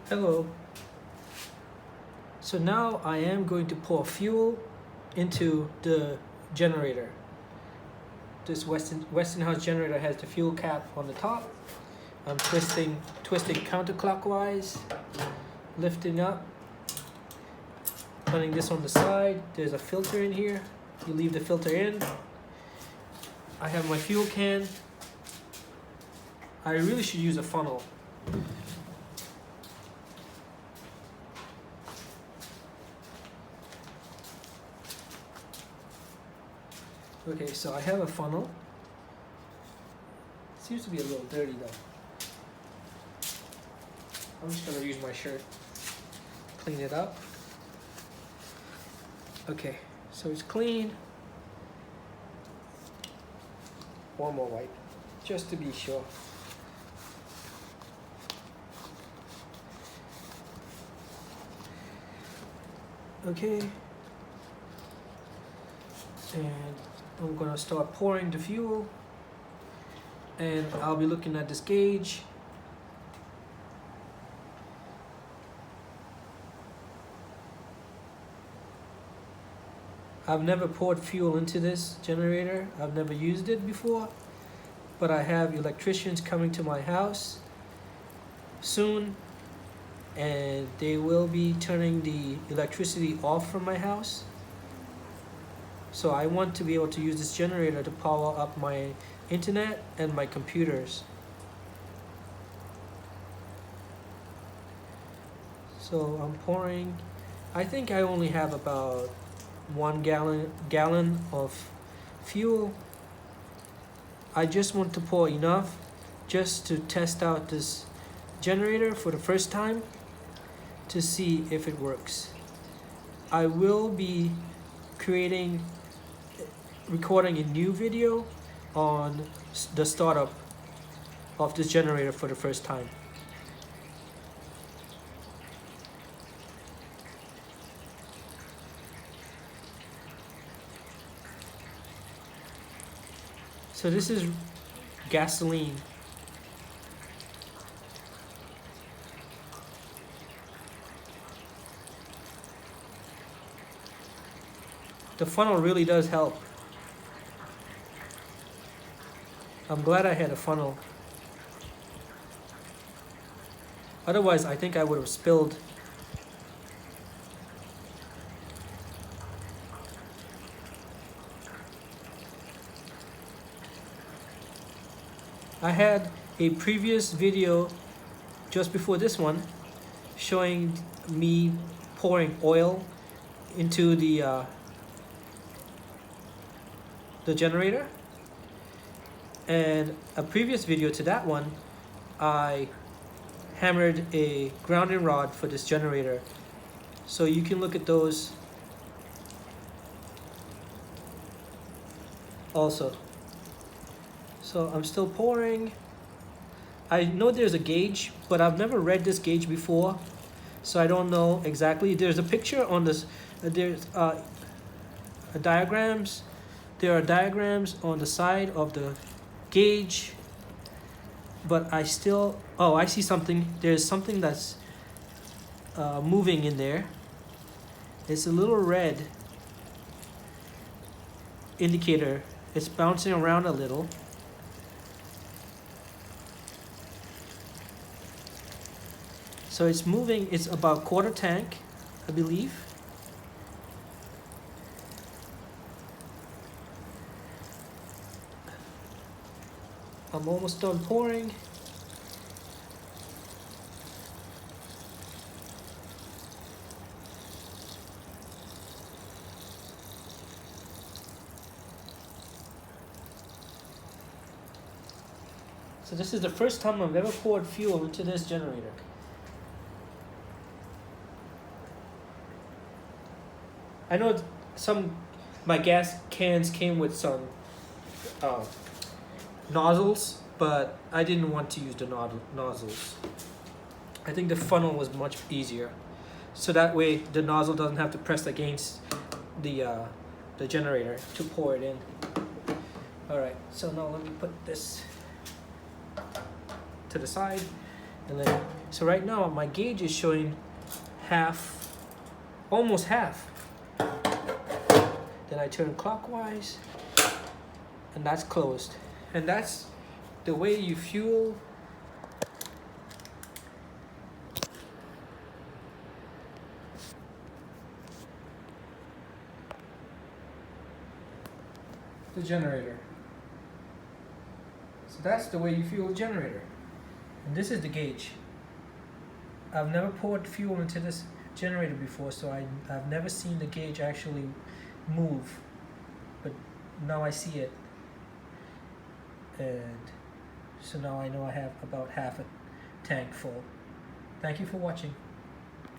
Hello. So now I am going to pour fuel into the generator. This Westinghouse generator has the fuel cap on the top. I'm twisting counterclockwise, lifting up, putting this on the side. There's a filter in here. You leave the filter in. I have my fuel can. I really should use a funnel. Okay, so I have a funnel. Seems to be a little dirty though. I'm just gonna use my shirt, clean it up. Okay, so it's clean. One more wipe, just to be sure. Okay, and I'm gonna start pouring the fuel, and I'll be looking at this gauge. I've never poured fuel into this generator. I've never used it before, but I have electricians coming to my house soon, and they will be turning the electricity off from my house. So I want to be able to use this generator to power up my internet and my computers. So I'm pouring. I think I only have about 1 gallon of fuel. I just want to pour enough just to test out this generator for the first time to see if it works. I will be recording a new video on the startup of this generator for the first time. So this is gasoline. The funnel really does help. I'm glad I had a funnel. Otherwise, I think I would have spilled. I had a previous video just before this one showing me pouring oil into the generator, and a previous video to that one I hammered a grounding rod for this generator, so you can look at those also. So I'm still pouring. I know there's a gauge, but I've never read this gauge before, so I don't know exactly. There's a picture on this. There's diagrams. There are diagrams on the side of the gauge, but I still. Oh, I see something. There's something that's moving in there. It's a little red indicator. It's bouncing around a little. So it's moving. It's about quarter tank, I believe. I'm almost done pouring. So this is the first time I've ever poured fuel into this generator. I know my gas cans came with some nozzles, but I didn't want to use the nozzles. I think the funnel was much easier, so that way the nozzle doesn't have to press against the generator to pour it in. All right, so now let me put this to the side, And then, so right now my gauge is showing half, almost half. Then I turn clockwise, and that's closed. And that's the way you fuel the generator. So that's the way you fuel the generator. And this is the gauge. I've never poured fuel into this generator before, so I've never seen the gauge actually move. But now I see it. And so now I know I have about half a tank full. Thank you for watching.